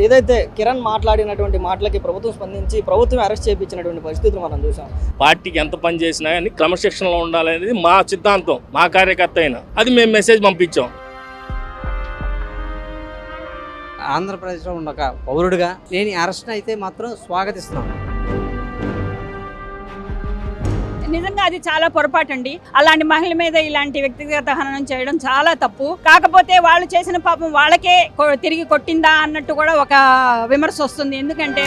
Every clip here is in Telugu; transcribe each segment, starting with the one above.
ఏదైతే కిరణ్ మాట్లాడినటువంటి మాటలకి ప్రభుత్వం స్పందించి ప్రభుత్వం అరెస్ట్ చేయించినటువంటి పరిస్థితులు మనం చూసాం. పార్టీకి ఎంత పని చేసినా కానీ క్రమశిక్షణలో ఉండాలనేది మా సిద్ధాంతం, మా కార్యకర్త అయినా అది మేము మెసేజ్ పంపించాం. ఆంధ్రప్రదేశ్లో ఉన్న ఒక పౌరుడిగా నేను అరెస్ట్ అయితే మాత్రం స్వాగతిస్తున్నాను. నిజంగా అది చాలా పొరపాటు అండి. అలాంటి మహిళ మీద ఇలాంటి వ్యక్తిగత హననం చేయడం చాలా తప్పు. కాకపోతే వాళ్ళు చేసిన పాపం వాళ్ళకే తిరిగి కొట్టిందా అన్నట్టు కూడా ఒక విమర్శ వస్తుంది. ఎందుకంటే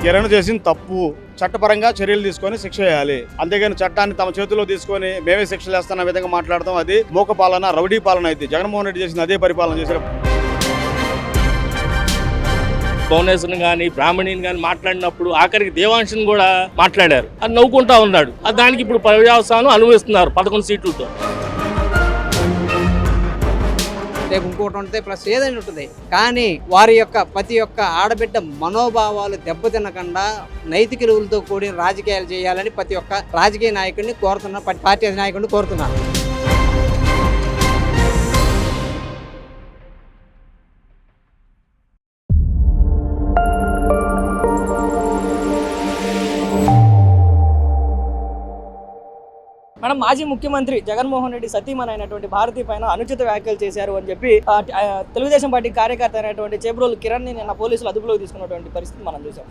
కిరణ్ చేసిన తప్పు చట్టపరంగా చర్యలు తీసుకొని శిక్ష వేయాలి. అంతేగాని చట్టాన్ని తమ చేతిలో తీసుకొని మేమే శిక్షలు వేస్తున్న విధంగా మాట్లాడతాం అది మూక పాలన, రౌడీ పాలన అయితే. జగన్మోహన్ రెడ్డి చేసిన అదే పరిపాలన చేశారు. భువనేశ్వరిని కానీ బ్రాహ్మణిని కానీ మాట్లాడినప్పుడు ఆఖరికి దేవాంశని కూడా మాట్లాడారు. అది నవ్వుకుంటా ఉన్నాడు. దానికి ఇప్పుడు పర్యవసానం అనుభవిస్తున్నారు 11 సీట్లతో. రేపు ఇంకోటి ఉంటుంది, ప్లస్ ఏదైనా ఉంటుంది. కానీ వారి యొక్క ప్రతి ఒక్క ఆడబిడ్డ మనోభావాలు దెబ్బతినకుండా నైతిక విలువలతో కూడిన రాజకీయాలు చేయాలని ప్రతి ఒక్క రాజకీయ నాయకుడిని కోరుతున్నా, పార్టీ నాయకుడిని కోరుతున్నాను. మనం మాజీ ముఖ్యమంత్రి జగన్మోహన్ రెడ్డి సతీమణి అయినటువంటి భారతి పైన అనుచిత వ్యాఖ్యలు చేశారు అని చెప్పి తెలుగుదేశం పార్టీ కార్యకర్త అయినటువంటి చేబ్రోలు కిరణ్ ని నిన్న పోలీసులు అదుపులోకి తీసుకున్నటువంటి పరిస్థితి మనం చూసాం.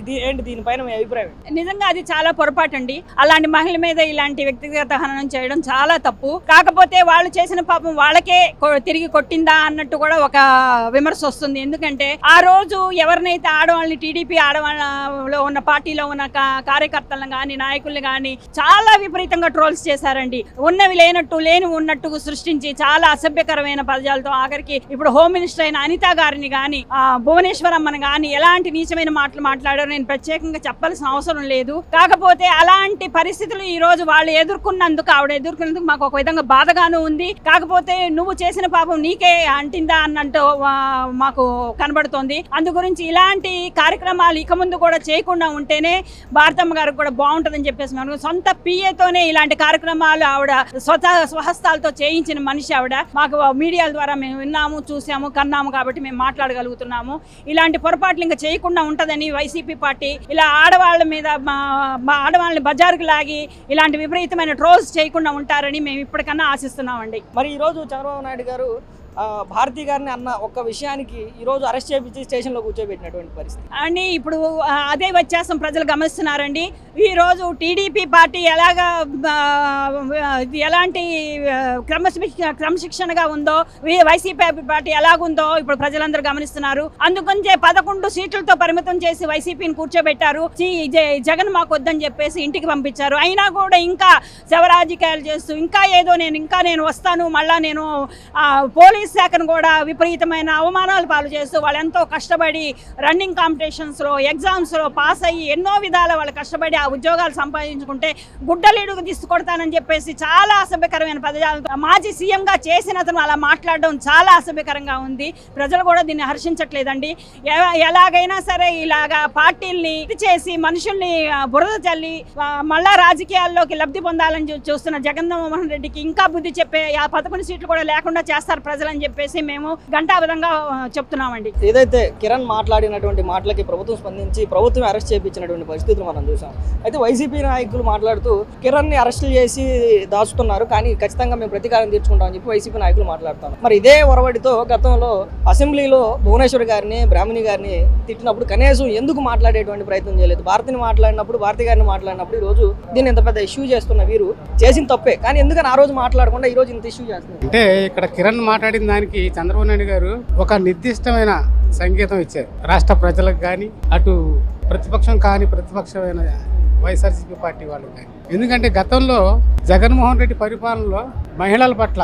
ఇది ఏంటి, దీనిపైన మీ అభిప్రాయం? నిజంగా అది చాలా పొరపాటు అండి. అలాంటి మహిళ మీద ఇలాంటి వ్యక్తిగత హననం చేయడం చాలా తప్పు. కాకపోతే వాళ్ళు చేసిన పాపం వాళ్ళకే తిరిగి కొట్టిందా అన్నట్టు కూడా ఒక విమర్శ వస్తుంది. ఎందుకంటే ఆ రోజు ఎవరినైతే ఆడవాళ్ళని, టీడీపీ ఆడవాళ్ళలో ఉన్న పార్టీలో ఉన్న కార్యకర్తలను కానీ నాయకుల్ని కానీ చాలా విపరీతంగా ట్రోల్స్ చేశారండి. ఉన్నవి లేనట్టు, లేని ఉన్నట్టు సృష్టించి చాలా అసభ్యకరమైన పదజాలతో ఆఖరికి ఇప్పుడు హోమ్ మినిస్టర్ అయిన అనిత గారిని కానీ, భువనేశ్వరమ్మని కానీ ఎలాంటి నీచమైన మాటలు మాట్లాడారో నేను ప్రత్యేకంగా చెప్పాల్సిన అవసరం లేదు. కాకపోతే అలాంటి పరిస్థితులు ఈ రోజు వాళ్ళు ఆవిడ ఎదుర్కొన్నందుకు మాకు ఒక విధంగా బాధగాను ఉంది. కాకపోతే నువ్వు చేసిన పాపం నీకే అంటిందా అన్నట్టు మాకు కనబడుతోంది. అందు గురించి ఇలాంటి కార్యక్రమాలు ఇక ముందు కూడా చేయకుండా ఉంటేనే భారతమ్మ గారికి కూడా బాగుంటుందని చెప్పేసి మనం సొంత పిఏతోనే ఇలాంటి కార్యక్రమాలు ఆవిడ స్వహస్తాలతో చేయించిన మనిషి ఆవిడ. మాకు మీడియాల ద్వారా మేము విన్నాము, చూసాము, కన్నాము కాబట్టి మేము మాట్లాడగలుగుతున్నాము. ఇలాంటి పొరపాట్లు ఇంకా చేయకుండా ఉంటుందని వైసీపీ పార్టీ ఇలా ఆడవాళ్ళ మీద ఆడవాళ్ళని బజారుకు లాగి ఇలాంటి విపరీతమైన ట్రోల్స్ చేయకుండా ఉంటారని మేము ఇప్పటికన్నా ఆశిస్తున్నామండి. మరి ఈరోజు చంద్రబాబు నాయుడు గారు భారతి గారిని అన్న ఒక్క విషయానికి ఈరోజు అరెస్ట్ చేయించి స్టేషన్లో కూర్చోబెట్టినటువంటి పరిస్థితి అండి. ఇప్పుడు అదే వ్యత్యాసం ప్రజలు గమనిస్తున్నారండి. ఈరోజు టీడీపీ పార్టీ ఎలాంటి క్రమశిక్షణగా ఉందో, వైసీపీ పార్టీ ఎలాగుందో ఇప్పుడు ప్రజలందరూ గమనిస్తున్నారు. అందుకొంచే 11 సీట్లతో పరిమితం చేసి వైసీపీని కూర్చోబెట్టారు. జగన్ మాకు వద్దని చెప్పేసి ఇంటికి పంపించారు. అయినా కూడా ఇంకా శవరాజకీయాలు చేస్తూ ఇంకా నేను వస్తాను, మళ్ళా నేను పోలీస్ శాఖను కూడా విపరీతమైన అవమానాలు పాలు చేస్తూ వాళ్ళు ఎంతో కష్టపడి రన్నింగ్ కాంపిటీషన్స్లో, ఎగ్జామ్స్లో పాస్ అయ్యి ఎన్నో విధాల వాళ్ళు కష్టపడి ఆ ఉద్యోగాలు సంపాదించుకుంటే గుడ్డలీడుకు తీసుకొడతానని చెప్పేసి చాలా అసభ్యకరమైన పదజాలతో మాజీ సీఎంగా చేసిన అతను అలా మాట్లాడడం చాలా అసభ్యకరంగా ఉంది. ప్రజలు కూడా దీన్ని హర్షించట్లేదండి. ఎలాగైనా సరే ఇలాగా పార్టీల్ని చేసి మనుషుల్ని బురద చల్లి మళ్ళా రాజకీయాల్లోకి లబ్ధి పొందాలని చూస్తున్న జగన్మోహన్ రెడ్డికి ఇంకా బుద్ధి చెప్పే 11 సీట్లు కూడా లేకుండా చేస్తారు ప్రజలు అని చెప్పేసి మేము ఘంటాబద్ధంగా చెప్తున్నామండి. ఏదైతే కిరణ్ మాట్లాడినటువంటి మాటలకి ప్రభుత్వం స్పందించి ప్రభుత్వం అరెస్ట్ చేయించినటువంటి పరిస్థితులు మనం చూసాం. అయితే వైసీపీ నాయకులు మాట్లాడుతూ కిరణ్ ని అరెస్ట్ చేసి దాచుతున్నారు, కానీ ఖచ్చితంగా మేము ప్రతీకారం తీర్చుకుంటామని చెప్పి వైసీపీ నాయకులు మాట్లాడుతున్నారు. మరి ఇదే ఒరవడితో గతంలో అసెంబ్లీలో భువనేశ్వర్ గారిని, బ్రాహ్మణి గారిని తిట్టినప్పుడు కనీసం ఎందుకు మాట్లాడేటువంటి ప్రయత్నం చేయలేదు. భారతి గారిని మాట్లాడినప్పుడు ఈ రోజు దీన్ని ఇంత పెద్ద ఇష్యూ చేస్తున్న వీరు చేసిన తప్పే, కానీ ఎందుకని ఆ రోజు మాట్లాడకుండా ఈ రోజు ఇంత ఇష్యూ చేస్తున్నారు అంటే ఇక్కడ కిరణ్ మాట్లాడిన దానికి చంద్రబాబు నాయుడు గారు ఒక నిర్దిష్టమైన సంకేతం ఇచ్చారు రాష్ట్ర ప్రజలకు కానీ, అటు ప్రతిపక్షమైన వైఎస్ఆర్సీపీ పార్టీ వాళ్ళకి కానీ. ఎందుకంటే గతంలో జగన్మోహన్ రెడ్డి పరిపాలనలో మహిళల పట్ల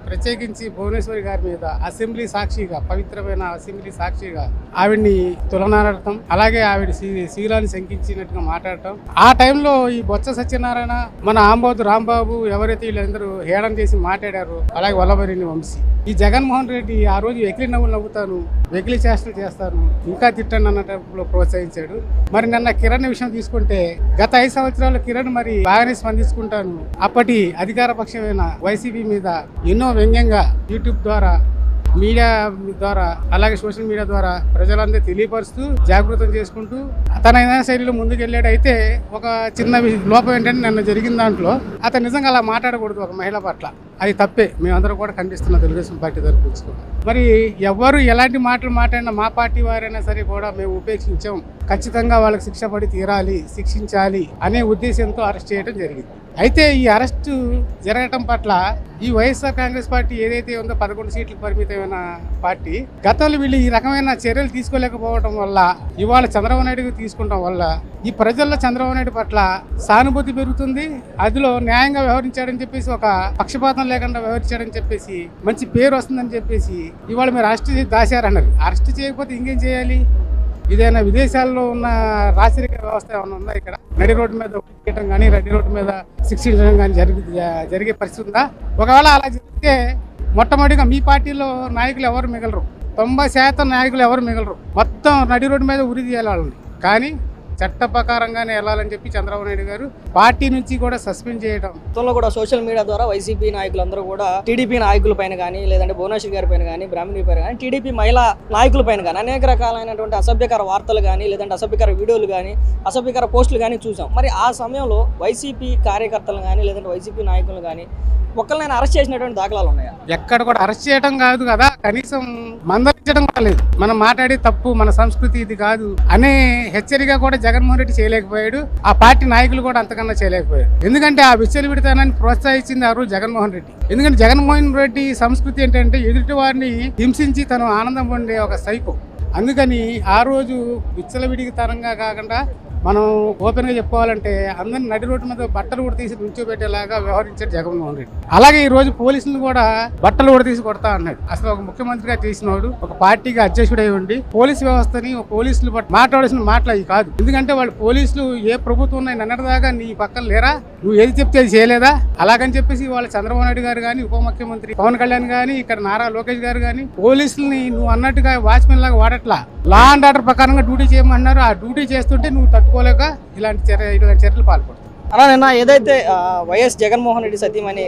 ప్రత్యేకించి భువనేశ్వరి గారి మీద అసెంబ్లీ సాక్షిగా, పవిత్రమైన అసెంబ్లీ సాక్షిగా ఆవిడ్ని తులనాడటం, అలాగే ఆవిడ శీలాన్ని శంకించినట్టుగా మాట్లాడటం. ఆ టైంలో ఈ బొత్స సత్యనారాయణ, మన ఆంబోతు రాంబాబు ఎవరైతే వీళ్ళందరూ హేళన చేసి మాట్లాడారో, అలాగే వల్లభనేని వంశీ, ఈ జగన్మోహన్ రెడ్డి ఆ రోజు వెకిలి నవ్వులు నవ్వుతాను, వెకిలి చేష్టలు చేస్తాను, ఇంకా తిట్టండి అన్నట్లో ప్రోత్సహించాడు. మరి నిన్న కిరణ్ విషయం తీసుకుంటే గత 5 సంవత్సరాలు కిరణ్ మరి బాగానే స్పందించుకుంటాను అప్పటి అధికార పక్షమైన వైసీపీ మీద ఎన్నో వ్యంగ్యంగా యూట్యూబ్ ద్వారా మీడియా ద్వారా అలాగే సోషల్ మీడియా ద్వారా ప్రజలందరూ తెలియపరుస్తూ జాగృతం చేసుకుంటూ తనైనా శైలిలో ముందుకెళ్ళాడు. అయితే ఒక చిన్న లోపం ఏంటంటే నిన్న జరిగిన దాంట్లో అతను నిజంగా అలా మాట్లాడకూడదు ఒక మహిళ పట్ల. అది తప్పే, మేమందరం కూడా ఖండిస్తున్నాం తెలుగుదేశం పార్టీ తరఫు నుంచి. మరి ఎవరు ఎలాంటి మాటలు మాట్లాడినా మా పార్టీ వారైనా సరే కూడా మేము ఉపేక్షించాం, ఖచ్చితంగా వాళ్ళకి శిక్ష పడి తీరాలి, శిక్షించాలి అనే ఉద్దేశంతో అరెస్ట్ చేయడం జరిగింది. అయితే ఈ అరెస్టు జరగటం పట్ల ఈ వైఎస్ఆర్ కాంగ్రెస్ పార్టీ ఏదైతే ఉందో 11 సీట్లకు పరిమితమైన పార్టీ, గతంలో వీళ్ళు ఈ రకమైన చర్యలు తీసుకోలేకపోవడం వల్ల ఇవాళ చంద్రబాబు నాయుడు తీసుకుంటాం వల్ల ఈ ప్రజల్లో చంద్రబాబు నాయుడు పట్ల సానుభూతి పెరుగుతుంది. అందులో న్యాయంగా వ్యవహరించాడని చెప్పేసి, ఒక పక్షపాతం లేకుండా వ్యవహరించాడని చెప్పేసి మంచి పేరు వస్తుందని చెప్పేసి ఇవాళ మీరు అరెస్ట్ చేసి దాశారన్నారు. అరెస్ట్ చేయకపోతే ఇంకేం చేయాలి? ఇదైనా విదేశాల్లో ఉన్న రాచరిక వ్యవస్థ ఏమైనా ఉందా? ఇక్కడ నడి రోడ్డు మీద చేయడం కానీ నడి రోడ్డు మీద శిక్షించడం కానీ జరిగే పరిస్థితి ఉందా? ఒకవేళ అలా జరిగితే మొట్టమొదటిగా మీ పార్టీలో నాయకులు ఎవరు మిగలరు, 90% నాయకులు ఎవరు మిగలరు, మొత్తం నడి రోడ్డు మీద ఉరి తీయాలి వాళ్ళని. కానీ చట్ట ప్రకారంగానే వెళ్ళాలని చెప్పి చంద్రబాబు నాయుడు గారు పార్టీ నుంచి కూడా సస్పెండ్ చేయడం. గతంలో కూడా సోషల్ మీడియా ద్వారా వైసీపీ నాయకులందరూ కూడా టీడీపీ నాయకుల పైన కానీ, లేదంటే భువనేశ్వర్ గారి పైన కానీ, బ్రాహ్మణి పైన కానీ, టీడీపీ మహిళా నాయకుల పైన కానీ అనేక రకాలైనటువంటి అసభ్యకర వార్తలు కానీ, లేదంటే అసభ్యకర వీడియోలు కానీ, అసభ్యకర పోస్టులు కానీ చూసాం. మరి ఆ సమయంలో వైసీపీ కార్యకర్తలు కానీ, లేదంటే వైసీపీ నాయకులు కానీ ఒక్కరినైనా అరెస్ట్ చేసినటువంటి దాఖలాలు ఉన్నాయా? ఎక్కడ కూడా అరెస్ట్ చేయడం కాదు కదా, కనీసం మందలించడం కూడా లేదు. మనం మాట్లాడే తప్పు, మన సంస్కృతి ఇది కాదు అనే హెచ్చరిక కూడా జగన్మోహన్ రెడ్డి చేయలేకపోయాడు. ఆ పార్టీ నాయకులు కూడా అంతకన్నా చేయలేకపోయాడు. ఎందుకంటే ఆ విచ్చలవిడితనాన్ని ప్రోత్సహించింది ఎవరు? జగన్మోహన్ రెడ్డి. ఎందుకంటే జగన్మోహన్ రెడ్డి సంస్కృతి ఏంటంటే ఎదుటి వారిని హింసించి తను ఆనందం పొందే ఒక సైకో. అందుకని ఆ రోజు విచ్చలవిడితనంగా కాకుండా మనం ఓపెన్గా చెప్పుకోవాలంటే అందరిని నడి రోడ్డు మీద బట్టలు కూడా తీసి నుంచోబెట్టేలాగా వ్యవహరించాడు జగన్మోహన్ రెడ్డి. అలాగే ఈ రోజు పోలీసులను కూడా బట్టలు కూడా తీసి కొడతా అన్నాడు. అసలు ఒక ముఖ్యమంత్రిగా చేసినవాడు, ఒక పార్టీకి అధ్యక్షుడై ఉండి పోలీసు వ్యవస్థని పోలీసులు మాట్లాడాల్సిన మాటలు అవి కాదు. ఎందుకంటే వాళ్ళు పోలీసులు ఏ ప్రభుత్వం ఉన్నాయి నిన్నటిదాకా నీ పక్కన లేరా, నువ్వు ఏది చెప్తే అది చేయలేదా? అలాగని చెప్పేసి వాళ్ళ చంద్రబాబు నాయుడు గారు కానీ, ఉప ముఖ్యమంత్రి పవన్ కళ్యాణ్ కానీ, ఇక్కడ నారా లోకేష్ గారు కానీ పోలీసుల్ని నువ్వు అన్నట్టుగా వాచ్మెన్ లాగా వాడట్లా. లా అండ్ ఆర్డర్ ప్రకారంగా డ్యూటీ చేయమన్నారు. ఆ డ్యూటీ చేస్తుంటే నువ్వు తట్టుకోలేక ఇలాంటి చర్యలు పాల్పడతావు. అలా నిన్న ఏదైతే వైఎస్ జగన్మోహన్ రెడ్డి సతీమణి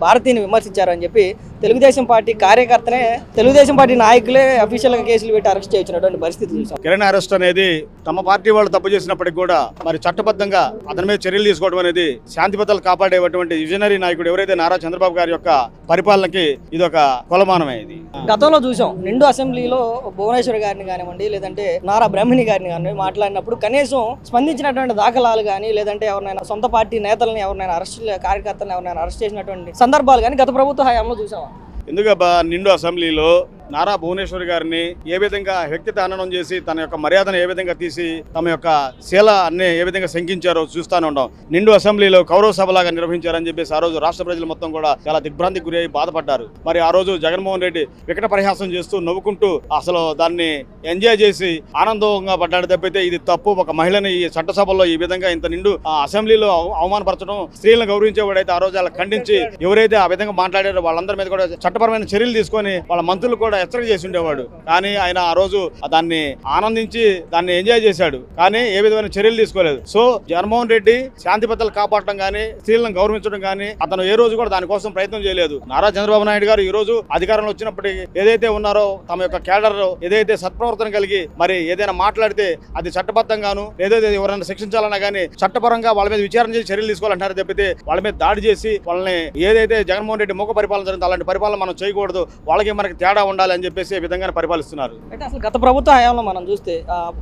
భారతీని విమర్శించారని చెప్పి తెలుగుదేశం పార్టీ కార్యకర్తనే తెలుగుదేశం పార్టీ నాయకులే అఫీషియల్గా కేసులు పెట్టి అరెస్ట్ చేయించినటువంటి పరిస్థితి చూసాం. కిరణ్ అరెస్ట్ అనేది తమ పార్టీ వాళ్ళు తప్పు చేసినప్పటికీ కూడా మరి చట్టబద్ధంగా అతని మీద చర్యలు తీసుకోవడం అనేది శాంతి భద్రతలు కాపాడేటువంటి విజనరీ నాయకుడు ఎవరైతే నారా చంద్రబాబు గారి యొక్క పరిపాలనకి ఇది ఒక కొలమానమే. ఇది గతంలో చూసాం. నిండు అసెంబ్లీలో భువనేశ్వర్ గారిని కానివ్వండి, లేదంటే నారా బ్రాహ్మణి గారిని కానివ్వండి మాట్లాడినప్పుడు కనీసం స్పందించినటువంటి దాఖలాలు కానీ, లేదంటే ఎవరినైనా సొంత పార్టీ నేతలను ఎవరినైనా అరెస్ట్, కార్యకర్తలను ఎవరినైనా అరెస్ట్ చేసినటువంటి సందర్భాలు కానీ గత ప్రభుత్వ హయాంలో చూసాం. ఎందుకబ్బా నిండు అసెంబ్లీలో నారా భువనేశ్వర్ గారిని ఏ విధంగా వ్యక్తిత్వ హననం చేసి తన యొక్క మర్యాదను ఏ విధంగా తీసి తమ యొక్క శీల అన్ని ఏ విధంగా శంకించారో చూస్తూనే ఉంటాం. నిండు అసెంబ్లీలో కౌరవ సభలాగా నిర్వహించారని చెప్పేసి ఆ రోజు రాష్ట్ర ప్రజలు మొత్తం కూడా చాలా దిగ్భ్రాంతికి గురి అయి బాధపడ్డారు. మరి ఆ రోజు జగన్మోహన్ రెడ్డి వికట పరిహాసం చేస్తూ నవ్వుకుంటూ అసలు దాన్ని ఎంజాయ్ చేసి ఆనందంగా పడ్డాడు తప్పితే ఇది తప్పు, ఒక మహిళని ఈ చట్టసభలో ఈ విధంగా ఇంత నిండు అసెంబ్లీలో అవమానపరచడం, స్త్రీలను గౌరవించేవాడైతే ఆ రోజు అలా ఖండించి ఎవరైతే ఆ విధంగా మాట్లాడారో వాళ్ళందరి మీద కూడా చట్టపరమైన చర్యలు తీసుకొని వాళ్ళ మంత్రులు కూడా హెచ్చరిక చేసి ఉండేవాడు. కానీ ఆయన ఆ రోజు దాన్ని ఆనందించి దాన్ని ఎంజాయ్ చేశాడు. కానీ ఏ విధమైన చర్యలు తీసుకోలేదు. సో జగన్మోహన్ రెడ్డి శాంతి భద్రతలు కాపాడటం కానీ, స్త్రీలను గౌరవించడం కానీ అతను ఏ రోజు కూడా దానికోసం ప్రయత్నం చేయలేదు. నారా చంద్రబాబు నాయుడు గారు ఈ రోజు అధికారంలో వచ్చినప్పటికీ ఏదైతే ఉన్నారో తమ యొక్క కేడర్ ఏదైతే సత్ప్రవర్తన కలిగి మరి ఏదైనా మాట్లాడితే అది చట్టబద్ధంగాను ఏదైతే ఎవరైనా శిక్షించాలన్నా కానీ చట్టపరంగా వాళ్ళ మీద విచారణ చేసి చర్యలు తీసుకోవాలంటారు తప్పితే వాళ్ళ మీద దాడి చేసి వాళ్ళని ఏదైతే జగన్మోహన్ రెడ్డి మూక పరిపాలన జరిగిందో అలాంటి పరిపాలన మనం చేయకూడదు, వాళ్ళకి మనకి తేడా ఉండాలి అని చెప్పేసి విధంగా పరిపాలిస్తున్నారు. అయితే అసలు గత ప్రభుత్వ హయాంలో మనం చూస్తే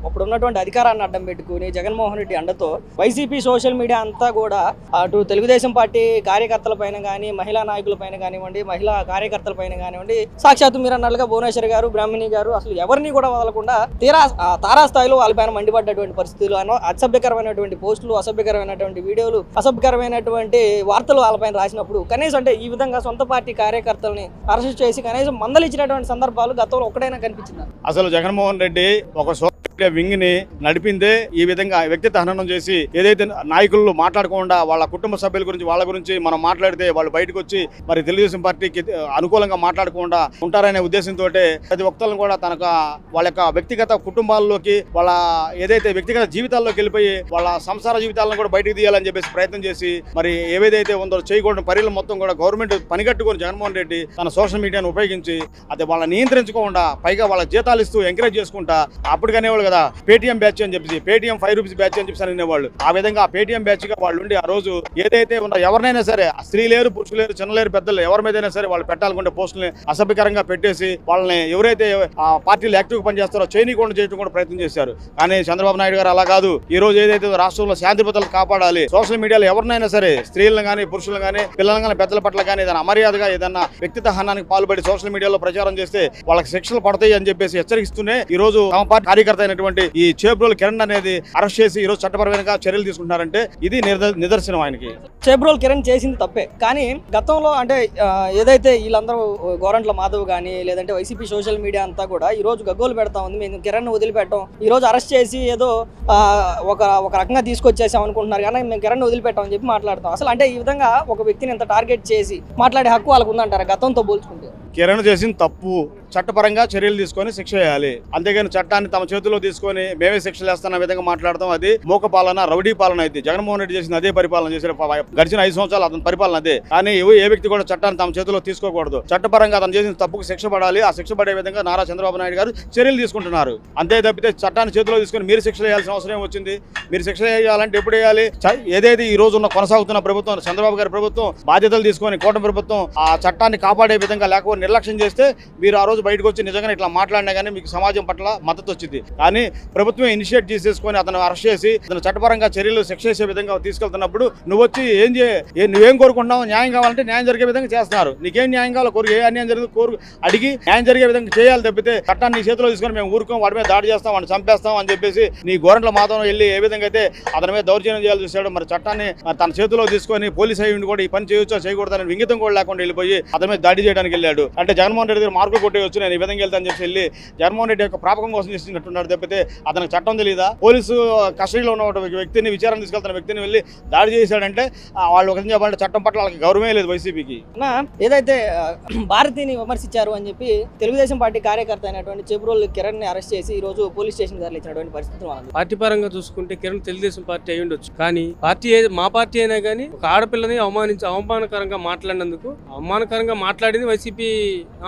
అప్పుడు ఉన్నటువంటి అధికారాన్ని అడ్డం పెట్టుకుని జగన్మోహన్ రెడ్డి అండతో వైసీపీ సోషల్ మీడియా అంతా కూడా అటు తెలుగుదేశం పార్టీ కార్యకర్తల పైన కానీ, మహిళా నాయకుల పైన కానివ్వండి, మహిళా కార్యకర్తల పైన కానివ్వండి, సాక్షాత్తు మీరు అన్నట్లుగా భువనేశ్వర్ గారు, బ్రాహ్మణి గారు అసలు ఎవరిని కూడా వదలకుండా తారాస్థాయిలో వాళ్ళపైన మండిపడ్డటువంటి పరిస్థితులు, అసభ్యకరమైనటువంటి పోస్టులు, అసభ్యకరమైనటువంటి వీడియోలు, అసభ్యకరమైనటువంటి వార్తలు వాళ్ళపైన రాసినప్పుడు కనీసం అంటే ఈ విధంగా సొంత పార్టీ కార్యకర్తల్ని అరెస్ట్ చేసి కనీసం మందలించినటువంటి సందర్భాలు గతంలో ఒక్కడైనా కనిపించిందా? అసలు జగన్మోహన్ రెడ్డి ఒక వింగ్ ని నడిపిందే ఈ విధంగా వ్యక్తిత్వ హననం చేసి ఏదైతే నాయకులు మాట్లాడకుండా వాళ్ళ కుటుంబ సభ్యుల గురించి వాళ్ళ గురించి మనం మాట్లాడితే వాళ్ళు బయటకు వచ్చి మరి తెలుగుదేశం పార్టీకి అనుకూలంగా మాట్లాడకుండా ఉంటారనే ఉద్దేశంతో ప్రతి ఒక్కరిని కూడా తనకు వాళ్ళ యొక్క వ్యక్తిగత కుటుంబాల్లోకి వాళ్ళ ఏదైతే వ్యక్తిగత జీవితాల్లోకి వెళ్ళిపోయి వాళ్ళ సంసార జీవితాలను కూడా బయటకు తీయాలని చెప్పేసి ప్రయత్నం చేసి మరి ఏదైతే ఉందో చేయకూడని పర్యలు మొత్తం కూడా గవర్నమెంట్ పనిగట్టుకొని జగన్మోహన్ రెడ్డి తన సోషల్ మీడియాను ఉపయోగించి అది వాళ్ళని నియంత్రించుకోకుండా పైగా వాళ్ళ జీతాలు ఇస్తూ ఎంకరేజ్ చేసుకుంటా అప్పుడు అనేవాళ్ళు కదా పేటీఎం బ్యాచ్ అని చెప్పేసి పేటీఎం 5 రూపీస్ బ్యాచ్ అని చెప్పి అనేవాళ్ళు. ఆ విధంగా పేటీఎం బ్యాచ్ గా వాళ్ళు ఉండి ఆ రోజు ఏదైతే ఉన్న ఎవరినైనా సరే స్త్రీ లేరు పురుషులు లేరు చిన్న లేరు పెద్దలు ఎవరి మీదైనా సరే వాళ్ళు పెట్టాలనుకుంటే పోస్టుల్ని అసభ్యకరంగా పెట్టేసి వాళ్ళని ఎవరైతే ఆ పార్టీలు యాక్టివ్గా పనిచేస్తారో చేయనీయకుండా చేయడం కూడా ప్రయత్నం చేశారు. కానీ చంద్రబాబు నాయుడు గారు అలా కాదు. ఈ రోజు ఏదైతే రాష్ట్రంలో శాంతి భద్రతలు కాపాడాలి, సోషల్ మీడియాలో ఎవరినైనా సరే స్త్రీలను కానీ పురుషులను కానీ పిల్లలను కానీ పెద్దల పట్ల కానీ ఏదైనా అమర్యాదగా ఏదన్నా వ్యక్తిత్వ హనానికి పాల్పడి సోషల్ మీడియాలో ప్రచారం చేస్తే వాళ్ళకి శిక్షలు పడతాయి అని చెప్పేసి హెచ్చరిస్తూనే ఈ రోజు తమ పార్టీ కార్యకర్త అయినటువంటి ఈ చేబ్రోలు కిరణ్ అనేది అరెస్ట్ చేసి ఈ రోజు చట్టపరమైన చర్యలు తీసుకుంటున్నారంటే ఇది నిదర్శనం ఆయనకి. చేబ్రోల్ కిరణ్ చేసింది తప్పే, కానీ గతంలో అంటే ఏదైతే వీళ్ళందరూ గోరంట్ల మాధవ్ కానీ లేదంటే వైసీపీ సోషల్ మీడియా అంతా కూడా ఈ రోజు గగ్గోలు పెడతా ఉంది. మేము కిరణ్ వదిలిపెట్టాం, ఈ రోజు అరెస్ట్ చేసి ఏదో ఒక రకంగా తీసుకొచ్చేసాం అనుకుంటున్నారు, కానీ మేము కిరణ్ వదిలిపెట్టామని చెప్పి మాట్లాడతాం. అసలు అంటే ఈ విధంగా ఒక వ్యక్తిని ఇంత టార్గెట్ చేసి మాట్లాడే హక్కు వాళ్ళకు ఉందంటారా గతంతో పోల్చుకుంటే? కిరణ్ చేసిన తప్పు చట్టపరంగా చర్యలు తీసుకొని శిక్ష వేయాలి. అంతేగాని చట్టాన్ని తమ చేతిలో తీసుకొని మేమే శిక్షలు వేస్తున్న విధంగా మాట్లాడతాం అది మూక పాలన, రౌడీ పాలన అయితే. జగన్మోహన్ రెడ్డి చేసిన అదే పరిపాలన చేసిన గడిచిన 5 సంవత్సరాలు అతని పరిపాలన అదే. కానీ ఏ వ్యక్తి కూడా చట్టాన్ని తమ చేతిలో తీసుకోకూడదు. చట్టపరంగా అతను చేసిన తప్పుకు శిక్ష పడాలి. ఆ శిక్ష పడే విధంగా నారా చంద్రబాబు నాయుడు గారు చర్యలు తీసుకుంటున్నారు. అంతే తప్పితే చట్టాన్ని చేతిలో తీసుకొని మీరు శిక్షలు వేయాల్సిన అవసరం ఏమొచ్చింది? మీరు శిక్షలు వేయాలంటే ఎప్పుడు వేయాలి? ఏదైతే ఈ రోజు ఉన్న కొనసాగుతున్న ప్రభుత్వం చంద్రబాబు గారి ప్రభుత్వం బాధ్యతలు తీసుకొని కూటమి ప్రభుత్వం ఆ చట్టాన్ని కాపాడే విధంగా లేకపోతే నిర్లక్ష్యం చేస్తే మీరు ఆ రోజు బయటకు వచ్చి నిజంగా ఇట్లా మాట్లాడినా కానీ మీకు సమాజం పట్ల మద్దతు వచ్చింది. కానీ ప్రభుత్వం ఇనిషియేట్ చేసేసుకొని అతను అరెస్ట్ చేసి అతను చట్టపరంగా చర్యలు శిక్ష చేసే విధంగా తీసుకెళ్తున్నప్పుడు నువ్వు వచ్చి నువ్వేం కోరుకుంటున్నావు? న్యాయం కావాలంటే న్యాయం జరిగే విధంగా చేస్తున్నారు. నీకేం న్యాయం కావాలో కోరు, ఏ అన్యాయం జరిగింది అడిగి న్యాయం జరిగే విధంగా చేయాలి తప్పితే చట్టాన్ని నీ చేతిలో తీసుకొని మేము ఊరుకోం, వాడి మీద దాడి చేస్తాం, వాడిని చంపేస్తాం అని చెప్పేసి నీ గోరంట్ల మాధవం వెళ్ళి ఏ విధంగా అయితే అతని మీద దౌర్జన్యం చేయాలి చూశాడు. మరి చట్టాన్ని తన చేతిలో తీసుకొని పోలీస్ అయ్యి కూడా ఈ పని చేయొచ్చో చేయకూడదని వింగితం కూడా లేకుండా వెళ్ళిపోయి అతని మీద దాడి చేయడానికి వెళ్ళాడు. అంటే జగన్మోహన్ రెడ్డి దగ్గర మార్కులు కొట్టేయచ్చు, నేను ఈ విధంగా వెళ్తాను చెప్పి వెళ్ళి జగన్మోహన్ రెడ్డి యొక్క ప్రాపకం కోసం చేసినట్టున్నాడు తప్పితే అతనికి చట్టం తెలియదా? పోలీసు కస్టడీలో ఉన్న వ్యక్తిని విచారణ తీసుకెళ్తున్న వ్యక్తిని వెళ్ళి దాడి చేశాడంటే వాళ్ళు ఒక చెప్పాలంటే చట్టం పట్ల వాళ్ళకి గౌరవమే లేదు వైసీపీకి. ఏదైతే భారతిని విమర్శించారు అని చెప్పి తెలుగుదేశం పార్టీ కార్యకర్త అయినటువంటి చేబ్రోల్ కిరణ్ ని అరెస్ట్ చేసి ఈ రోజు పోలీస్ స్టేషన్ తరలించినటువంటి పరిస్థితులు మనం పార్టీ పరంగా చూసుకుంటే కిరణ్ తెలుగుదేశం పార్టీ అయి ఉండొచ్చు, కానీ మా పార్టీ అయినా కానీ ఒక ఆడపిల్లని అవమానకరంగా మాట్లాడినందుకు అవమానకరంగా మాట్లాడింది వైసీపీ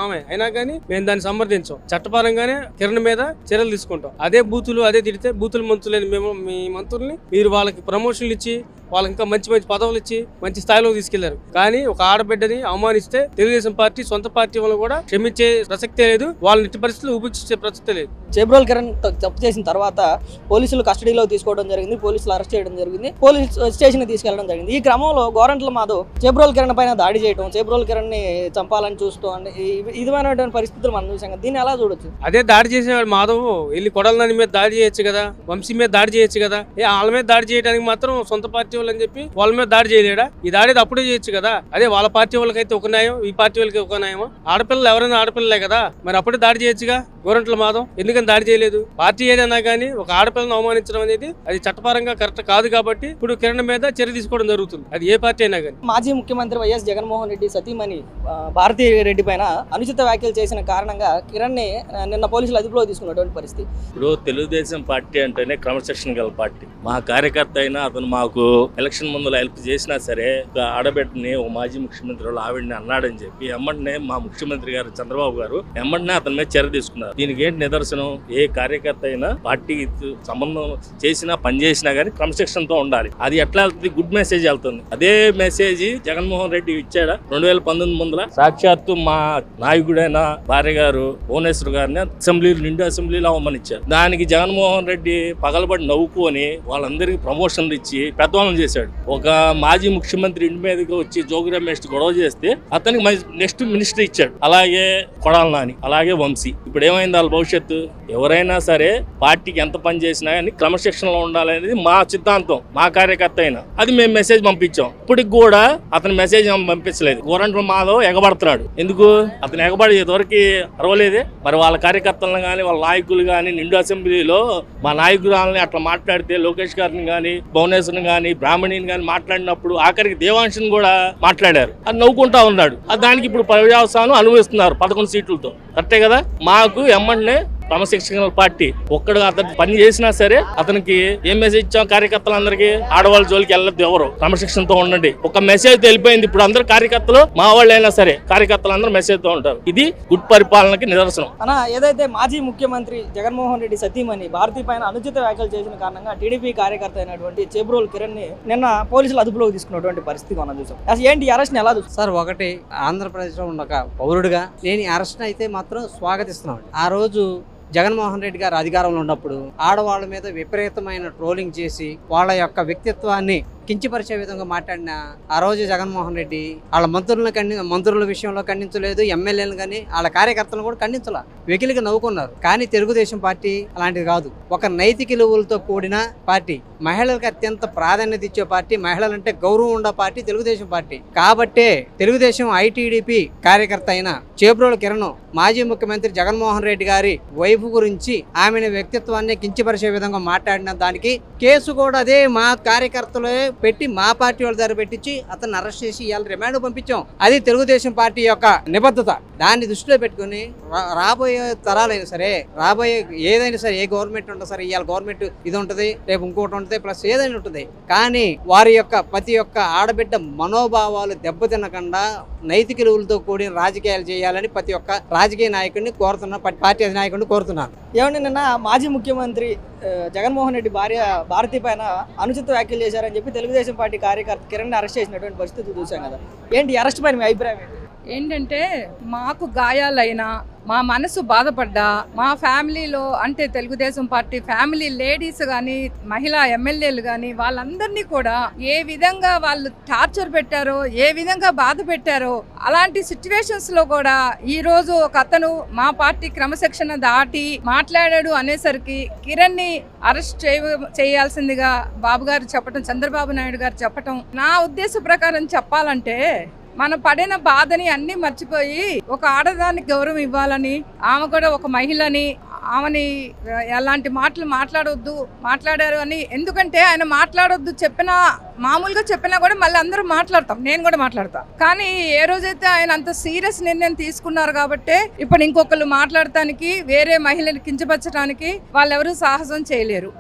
ఆమె అయినా కానీ మేము దాన్ని సమర్థించాం. చట్టపరంగానే కిరణ్ మీద చర్యలు తీసుకుంటాం. అదే బూతులు అదే తిడితే బూతులు మంత్రులని మేము మీ మంత్రుల్ని మీరు వాళ్ళకి ప్రమోషన్లు ఇచ్చి వాళ్ళకి ఇంకా మంచి మంచి పదవులు ఇచ్చి మంచి స్థాయిలో తీసుకెళ్లారు. కానీ ఒక ఆడబిడ్డని అవమానిస్తే తెలుగుదేశం పార్టీ సొంత పార్టీ వాళ్ళు కూడా క్షమించే ప్రసక్తే లేదు, వాళ్ళని ఇట్టి పరిస్థితులు ఉపేక్షించే ప్రసక్తే లేదు. చేబ్రోల్ కిరణ్ తప్పు చేసిన తర్వాత పోలీసులు కస్టడీలో తీసుకోవడం జరిగింది, పోలీసులు అరెస్ట్ చేయడం జరిగింది, పోలీస్ స్టేషన్ తీసుకెళ్లడం జరిగింది. ఈ క్రమంలో గోరంట్ల మాధవ్ చేబ్రోల్ కిరణ్ పైన దాడి చేయడం, చేబ్రోల్ కిరణ్ ని చంపాలని చూస్తూ ఇదిమైనటువంటి పరిస్థితులు మనం చూసాం. దీన్ని ఎలా చూడొచ్చు? అదే దాడి చేసేవాడు మాధవ్ వెళ్ళి కొడాలని మీద దాడి చేయొచ్చు కదా, వంశీ మీద దాడి చేయొచ్చు కదా. వాళ్ళ మీద దాడి చేయడానికి మాత్రం సొంత పార్టీ అని చెప్పి వాళ్ళ మీద దాడి చేయలేడా? ఈ దాడి అప్పుడే చేయొచ్చు కదా. అదే వాళ్ళ పార్టీ వాళ్ళకైతే ఒక న్యాయం, ఈ పార్టీ వాళ్ళకి ఒక న్యాయమా? ఆడపిల్లలు ఎవరైనా ఆడపిల్లలే కదా, మరి అప్పుడే దాడి చేయొచ్చుగా గోరంట్ల మాధవ్. ఎందుకని దాడి చేయలేదు? పార్టీ ఏదైనా కానీ ఒక ఆడపిల్లను అవమానించడం అనేది అది చట్టపరంగా కరెక్ట్ కాదు కాబట్టి ఇప్పుడు కిరణ్ మీద చర్య తీసుకోవడం జరుగుతుంది, అది ఏ పార్టీ అయినా కానీ. మాజీ ముఖ్యమంత్రి వైఎస్ జగన్మోహన్ రెడ్డి సతీమణి భారతీ రెడ్డి పైన అనుచిత వ్యాఖ్యలు చేసిన కారణంగా కిరణ్ ని నిన్న పోలీసులు అదుపులో తీసుకున్నటువంటి పరిస్థితి. ఇప్పుడు తెలుగుదేశం పార్టీ అంటేనే క్రమశిక్షణ గల పార్టీ. మా కార్యకర్త అయినా అతను మాకు ఎలక్షన్ ముందులో హెల్ప్ చేసినా సరే ఆడబిడ్డని ఓ మాజీ ముఖ్యమంత్రి వాళ్ళు ఆవిడని అన్నాడని చెప్పి ఎమ్మటనే మా ముఖ్యమంత్రి గారు చంద్రబాబు గారు ఎమ్మటనే అతని మీద చర్య తీసుకున్నారు. దీనికి ఏంటి నిదర్శనం? ఏ కార్యకర్త అయినా పార్టీకి సంబంధం చేసినా పని చేసినా కానీ క్రమశిక్షణతో ఉండాలి. అది ఎట్లా వెళ్తుంది? గుడ్ మెసేజ్ వెళ్తుంది. అదే మెసేజ్ జగన్మోహన్ రెడ్డి ఇచ్చాడా 2019 ముందుల? సాక్షాత్తు మా నాయకుడైన భార్య గారు భువనేశ్వర్ గారిని నిండు అసెంబ్లీలో అవమానించారు. దానికి జగన్మోహన్ రెడ్డి పగలబడి నవ్వుకొని వాళ్ళందరికీ ప్రమోషన్లు ఇచ్చి పెద్దవాళ్ళని చేశాడు. ఒక మాజీ ముఖ్యమంత్రి ఇంటి మీదకి వచ్చి జోగి రమేష్ గొడవ చేస్తే అతనికి నెక్స్ట్ మినిస్టర్ ఇచ్చాడు. అలాగే కొడాల నాని, అలాగే వంశీ. ఇప్పుడు ఏమైంది? ఏమైంది వాళ్ళ భవిష్యత్తు? ఎవరైనా సరే పార్టీకి ఎంత పని చేసినా కానీ క్రమశిక్షణలో ఉండాలనేది మా సిద్ధాంతం, మా కార్యకర్త అయినా. అది మేము మెసేజ్ పంపించాం. ఇప్పటికి కూడా అతను మెసేజ్ పంపించలేదు. గోరంట్ల మాధవ్ ఎగబడుతున్నాడు. ఎందుకు? అతను ఎగబడి ఇదివరకు అరవలేదే. మరి వాళ్ళ కార్యకర్తలను కానీ వాళ్ళ నాయకులు కానీ నిండు అసెంబ్లీలో మా నాయకురాలని అట్లా మాట్లాడితే లోకేష్ గారిని కానీ భువనేశ్వర్ని కానీ బ్రాహ్మణిని కానీ మాట్లాడినప్పుడు ఆఖరికి దేవాంశని కూడా మాట్లాడారు. అది నవ్వుకుంటా ఉన్నాడు. దానికి ఇప్పుడు పర్యవసానం అనుభవిస్తున్నారు 11 సీట్లతో. కరెక్టే కదా? మాకు ఎమ్మెల్యే క్రమశిక్షణ పార్టీ ఒక్కడు అతను పని చేసినా సరే అతనికి ఏం మెసేజ్ ఇచ్చాం? కార్యకర్తలందరికీ ఆడవాళ్ళ జోలికి వెళ్ళొద్దు, ఎవరు క్రమశిక్షణతో ఉండండి. ఒక మెసేజ్ తెలిపోయింది. ఇప్పుడు అందరు కార్యకర్తలు మా వాళ్ళు అయినా సరే కార్యకర్తలు అందరూ మెసేజ్ తో ఉంటారు. ఇది గుడ్ పరిపాలనకి నిదర్శనం. అన్న, ఏదైతే మాజీ ముఖ్యమంత్రి జగన్మోహన్ రెడ్డి సతీమణి భారతి పైన అనుచిత వ్యాఖ్యలు చేసిన కారణంగా టీడీపీ కార్యకర్త అయినటువంటి చేబ్రోలు కిరణ్ ని నిన్న పోలీసులు అదుపులోకి తీసుకున్నటువంటి పరిస్థితి మనం చూసాం. అసలు ఏంటి ఈ అరెస్ట్ ఎలా చూస్తారు? సార్, ఒకటి ఆంధ్రప్రదేశ్లో ఉన్న ఒక పౌరుడిగా నేను ఈ అరెస్ట్ అయితే మాత్రం స్వాగతిస్తున్నాను. ఆ రోజు జగన్మోహన్ రెడ్డి గారు అధికారంలో ఉన్నప్పుడు ఆడవాళ్ళ మీద విపరీతమైన ట్రోలింగ్ చేసి వాళ్ళ యొక్క వ్యక్తిత్వాన్ని కించపరిచే విధంగా మాట్లాడిన ఆ రోజు జగన్మోహన్ రెడ్డి వాళ్ళ మంత్రుల విషయంలో ఖండించలేదు, ఎమ్మెల్యేలను కానీ వాళ్ళ కార్యకర్తలను కూడా ఖండించాల, వెకిలిగా నవ్వుకున్నారు. కానీ తెలుగుదేశం పార్టీ అలాంటిది కాదు. ఒక నైతిక విలువలతో కూడిన పార్టీ, మహిళలకు అత్యంత ప్రాధాన్యత ఇచ్చే పార్టీ, మహిళలంటే గౌరవం ఉండే పార్టీ తెలుగుదేశం పార్టీ. కాబట్టే తెలుగుదేశం ఐటీడీపీ కార్యకర్త అయిన చేబ్రోలు కిరణ్ మాజీ ముఖ్యమంత్రి జగన్మోహన్ రెడ్డి గారి వైఫ్ గురించి ఆమెను వ్యక్తిత్వాన్ని కించపరిచే విధంగా మాట్లాడిన దానికి కేసు కూడా అదే మా కార్యకర్తలే పెట్టి మా పార్టీ వాళ్ళ దగ్గర పెట్టించి అతన్ని అరెస్ట్ చేసి ఇవాళ రిమాండ్ పంపించాం. అది తెలుగుదేశం పార్టీ యొక్క నిబద్ధత. దాన్ని దృష్టిలో పెట్టుకుని రాబోయే తరాలైనా సరే, రాబోయే ఏదైనా సరే, ఏ గవర్నమెంట్ ఉంటుంది సరే, ఇవాళ గవర్నమెంట్ ఇది ఉంటుంది, రేపు ఇంకోటి ఉంటుంది, ప్లస్ ఏదైనా ఉంటుంది, కానీ వారి యొక్క ప్రతి ఒక్క ఆడబిడ్డ మనోభావాలు దెబ్బతినకుండా నైతిక విలువలతో కూడిన రాజకీయాలు చేయాలని ప్రతి ఒక్క రాజకీయ నాయకుడిని కోరుతున్నా, పార్టీ అధినాయకుడిని కోరుతున్నాను. ఏమంటే నిన్న మాజీ ముఖ్యమంత్రి జగన్మోహన్ రెడ్డి భార్య భారతి పైన అనుచిత వ్యాఖ్యలు చేశారని చెప్పి తెలుగుదేశం పార్టీ కార్యకర్త కిరణ్ అరెస్ట్ చేసినటువంటి పరిస్థితి చూసాం కదా. ఏంటి అరెస్ట్ పైన మీ అభిప్రాయం ఏంటి? ఏంటంటే మాకు గాయాలైనా, మా మనసు బాధపడ్డా, మా ఫ్యామిలీలో అంటే తెలుగుదేశం పార్టీ ఫ్యామిలీ లేడీస్ కానీ మహిళా ఎమ్మెల్యేలు కానీ వాళ్ళందరినీ కూడా ఏ విధంగా వాళ్ళు టార్చర్ పెట్టారో, ఏ విధంగా బాధ పెట్టారో, అలాంటి సిచ్యువేషన్స్ లో కూడా ఈ రోజు ఒక అతను మా పార్టీ క్రమశిక్షణ దాటి మాట్లాడాడు అనేసరికి కిరణ్ ని అరెస్ట్ చేయాల్సిందిగా బాబు గారు చెప్పటం, చంద్రబాబు నాయుడు గారు చెప్పటం, నా ఉద్దేశ ప్రకారం చెప్పాలంటే మనం పడిన బాధని అన్ని మర్చిపోయి ఒక ఆడదానికి గౌరవం ఇవ్వాలని, ఆమె కూడా ఒక మహిళని, ఆమెని ఎలాంటి మాటలు మాట్లాడారు అని. ఎందుకంటే ఆయన మాట్లాడొద్దు చెప్పినా, మామూలుగా చెప్పినా కూడా మళ్ళీ అందరూ మాట్లాడతాం, నేను కూడా మాట్లాడతా. కానీ ఏ రోజైతే ఆయన అంత సీరియస్ నిర్ణయం తీసుకున్నారు కాబట్టి ఇప్పుడు ఇంకొకళ్ళు మాట్లాడటానికి, వేరే మహిళని కించపరచడానికి వాళ్ళెవరూ సాహసం చేయలేరు.